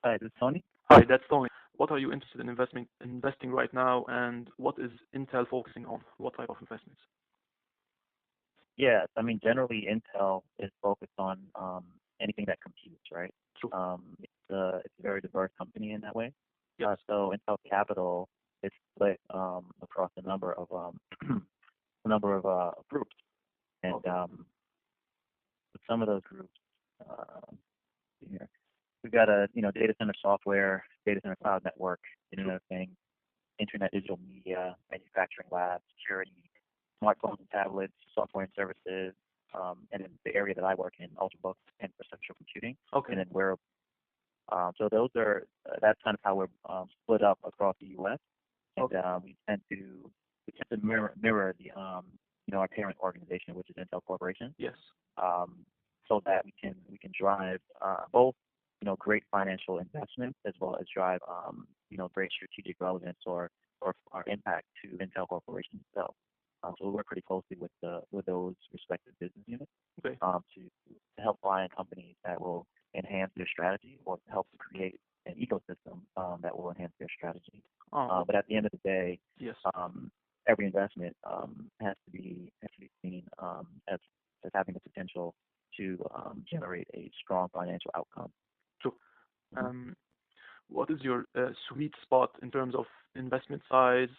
Hi, this is Tony. Hi, that's Tony. What are you interested in investing right now, and what is Intel focusing on? What type of investments? Yeah, I mean, generally, Intel is focused on anything that computes, right? True. It's a very diverse company in that way. Yes. So Intel Capital is split across a number of a number of groups, and Okay. with some of those groups, here we've got a data center software, data center cloud network, True. Internet of Things, Internet Digital Media, Manufacturing Lab, Security, smartphones and tablets, software and services, and then the area that I work in, ultrabooks and perceptual computing, Okay. and then wearables. So those are that's kind of how we're split up across the U.S. And Okay. we tend to mirror the our parent organization, which is Intel Corporation, Yes. um, so that we can drive both great financial investments as well as drive great strategic relevance or impact to Intel Corporation itself. So we work pretty closely with those respective business units Okay. to help client companies that will enhance their strategy or to help create an ecosystem that will enhance their strategy. Oh, But at the end of the day, yes. every investment has to be seen as having the potential to generate a strong financial outcome. True. Mhm. Um, what is your sweet spot in terms of investment size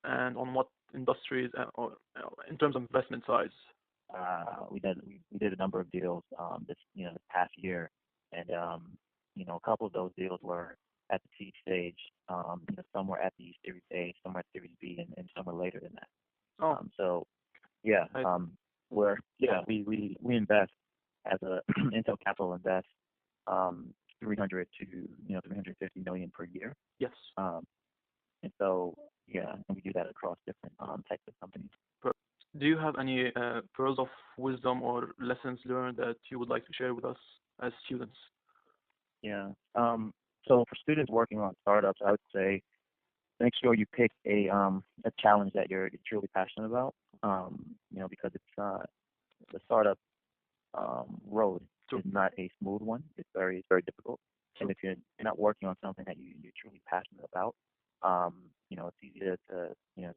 and on what industries or in terms of investment size? We did a number of deals this past year, and a couple of those deals were at the seed stage. Some were at the Series A, some were at Series B, and some were later than that. Oh, So yeah, I, we invest as a Intel Capital invest 300 to 350 million per year. yes. Um, and so yeah, and we do that across different types of companies. Per- Do you have any pearls of wisdom or lessons learned that you would like to share with us as students? Yeah. So for students working on startups, I would say make sure you pick a challenge that you're truly passionate about. Because the startup road True. is not a smooth one. It's very difficult. And True. if you're not working on something that you're truly passionate about, it's easy to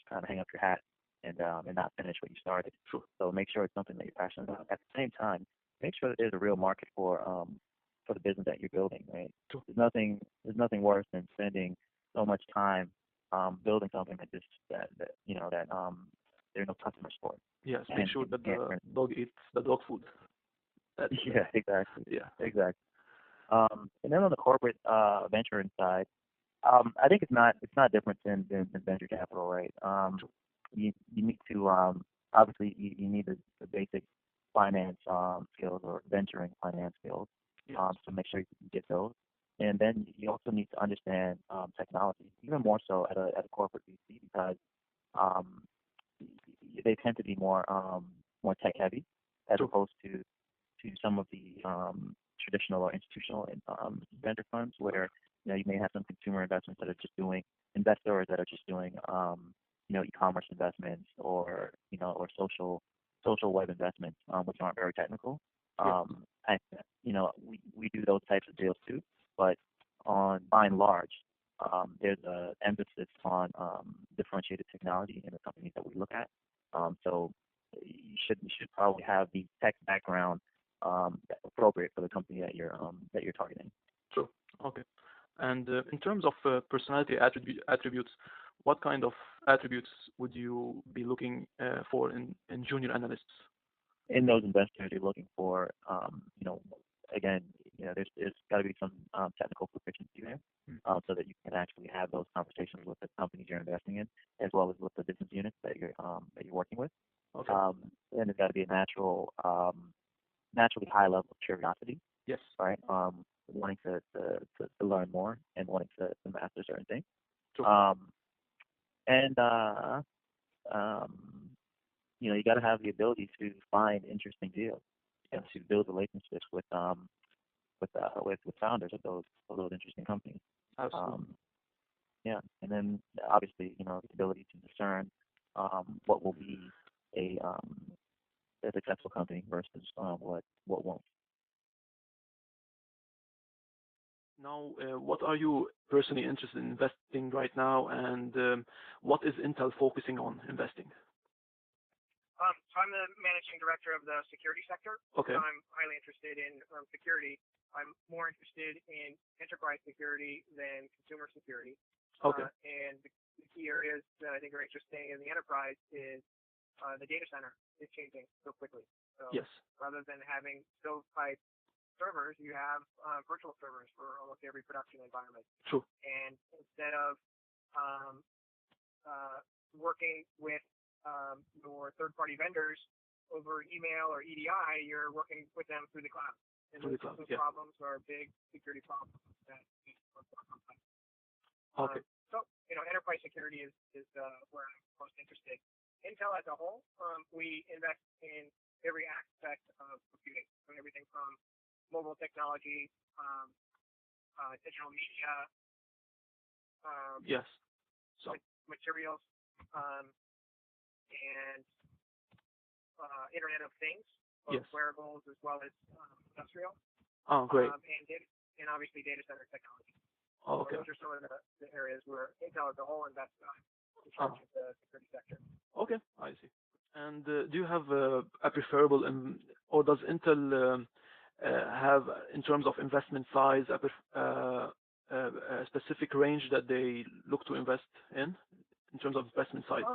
kind of hang up your hat and not finish what you started. True. So make sure it's something that you're passionate about. At the same time, make sure that there's a real market for the business that you're building. Right? True. There's nothing worse than spending so much time building something that there are no customers for, Yes. Make and sure you that can't the earn. dog eats the dog food. That's Yeah, exactly, yeah. exactly. And then on the corporate venture side, I think it's not different than venture capital, right? True. You need to obviously you need the basic finance skills or venturing finance skills. Yes. So make sure you can get those, and then you also need to understand technology, even more so at a corporate VC because um, they tend to be more tech heavy as True. opposed to some of the traditional or institutional venture funds where you may have some consumer investments that are just doing investors that are just doing e-commerce investments or social web investments which aren't very technical. Yes. I we do those types of deals too, but on by and large, there's a emphasis on differentiated technology in the companies that we look at. So you should probably have the tech background that's appropriate for the company that you're targeting. True. Okay. And in terms of personality attributes, what kind of attributes would you be looking for in junior analysts? In those investors, you're looking for, again, there's got to be some technical proficiency there, Hmm. so that you can actually have those conversations with the companies you're investing in, as well as with the business units that you're working with. Okay. And there's got to be a naturally high level of curiosity, Yes. right? Wanting to learn more and wanting to master certain things. True. Um, and um, you got to have the ability to find interesting deals Yes. and to build relationships with founders of those interesting companies. Absolutely. Um, yeah, and then obviously the ability to discern what will be a a successful company versus what won't. Now now, what are you personally interested in investing right now, and what is Intel focusing on investing? So I'm the managing director of the security sector. Okay. So I'm highly interested in security. I'm more interested in enterprise security than consumer security. Okay. And the key areas that I think are interesting in the enterprise is the data center is changing so quickly. So Yes. rather than having stovepipe servers, you have virtual servers for almost every production environment. True. And instead of working with your third-party vendors over email or EDI, you're working with them through the cloud. And those problems are big security problems that need to work on. Okay. So, enterprise security is where I'm most interested. Intel as a whole, we invest in every aspect of computing. So everything from mobile technology, digital media, yes. So materials, and Internet of Things, both wearables as well as industrial. Oh, great. And obviously data center technology. Okay. So those are some of the areas where Intel as a whole invests in charge of the security sector. Okay, I see. And do you have a preferable, or does Intel have, in terms of investment size, a specific range that they look to invest in terms of investment size?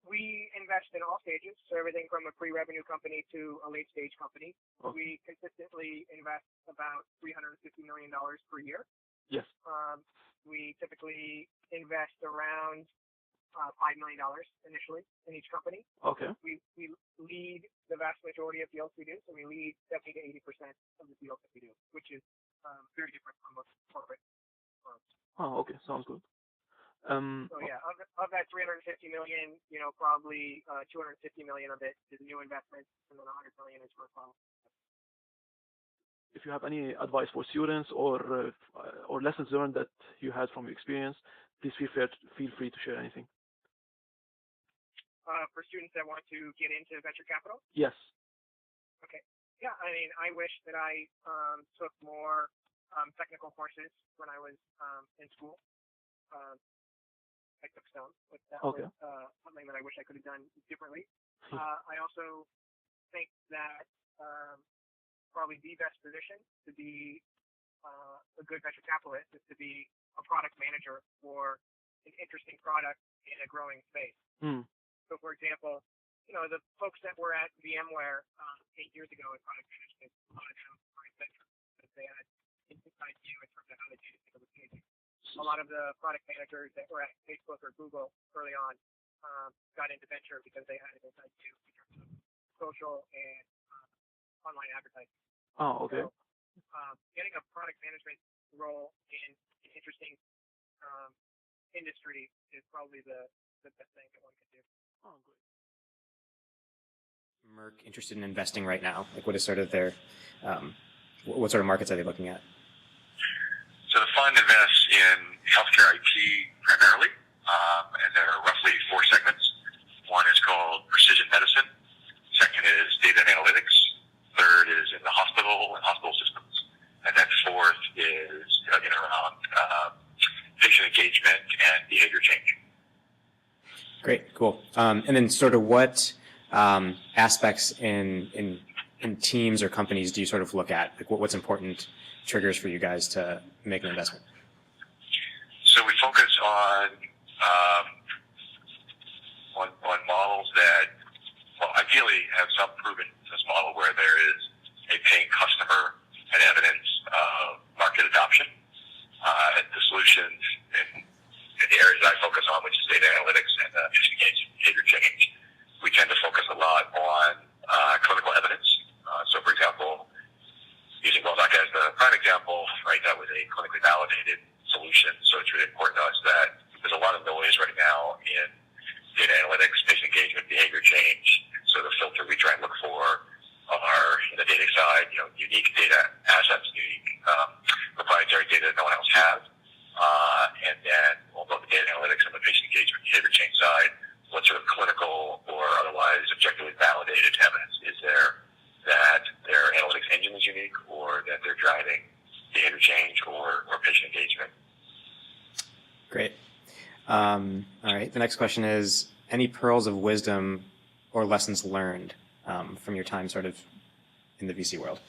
We invest in all stages, so everything from a pre-revenue company to a late-stage company. Okay. We consistently invest about $350 million per year. Yes. We typically invest around $5 million initially in each company. Okay. We lead the vast majority of deals we do, so we lead 70 to 80% of the deals that we do, which is very different from most corporate firms. Oh, okay, sounds good. So yeah, of that 350 million, probably 250 million of it is new investments, and then 100 million is for follow. If you have any advice for students or lessons learned that you had from your experience, please feel free to share anything. For students that want to get into venture capital? Yes. Okay. Yeah, I wish that I took more technical courses when I was in school. I took some, but that was something that I wish I could have done differently. I also think that probably the best position to be a good venture capitalist is to be a product manager for an interesting product in a growing space. So, for example, the folks that were at VMware 8 years ago in product management, a lot of them were in venture because they had inside view in terms of how the data center was changing. A lot of the product managers that were at Facebook or Google early on got into venture because they had an inside view in terms of social and online advertising. Oh, okay. So, getting a product management role in an interesting industry is probably the best thing that one can do. Oh, great. Merck interested in investing right now? Like, what is sort of their, what sort of markets are they looking at? So the fund invests in healthcare IT primarily, and there are roughly 4 segments. One is called precision medicine. Second is data and analytics. Third is in the hospital and hospital systems. And then fourth is around patient engagement and behavior change. Great, cool. And then sort of what aspects in teams or companies do you sort of look at? Like what's important triggers for you guys to make an investment? So we focus on models that, well, ideally have some proven business model where there is a paying customer and evidence of market adoption. And the solutions in the areas that I focus on, which is data analytics and patient engagement behavior change, we tend to focus a lot on clinical evidence. So, for example, using Welldoc as the prime example, right, that was a clinically validated solution. So it's really important to us that there's a lot of noise right now in data analytics, patient engagement, behavior change. So the filter we try and look for are, in the data side, unique data assets, unique proprietary data that no one else has. And then on both the data analytics and the patient engagement, behavior change side, what sort of clinical or otherwise objectively validated evidence is there that their analytics engine is unique or that they're driving behavior change or patient conversation engagement. Great. All right. The next question is, any pearls of wisdom or lessons learned from your time sort of in the VC world?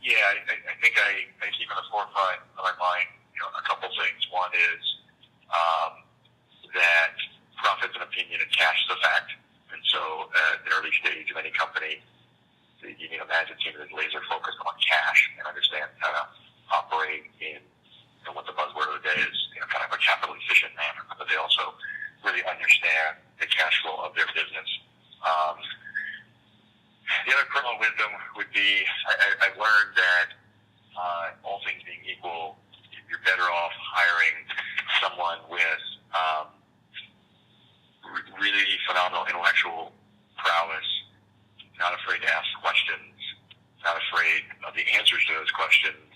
Yeah, I think I keep in the forefront of my mind, a couple things. One is that profits and opinion and cash is a fact. And so at the early stage of any company, you need a management team that is laser focused on cash and understand how to operate in what the buzzword of the day is, kind of a capital efficient manner, but they also really understand the cash flow of their business. The other pearl of wisdom would be, I've learned that all things being equal, you're better off hiring someone with really phenomenal intellectual prowess, not afraid to ask questions, not afraid of the answers to those questions,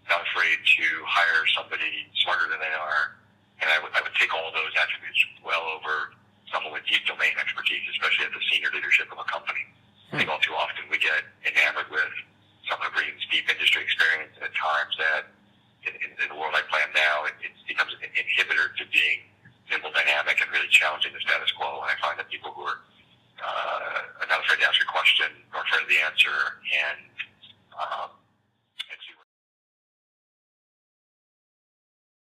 not afraid to hire somebody smarter than they are. And I would take all of those attributes well over someone with deep domain expertise, especially at the senior leadership of a company. I think all too often we get enamored with someone who brings deep industry experience, and at times that in the world I plan now, it becomes an inhibitor to being nimble, dynamic, and really challenging the status quo. And I find that people who are not afraid to ask a question, nor afraid of the answer, and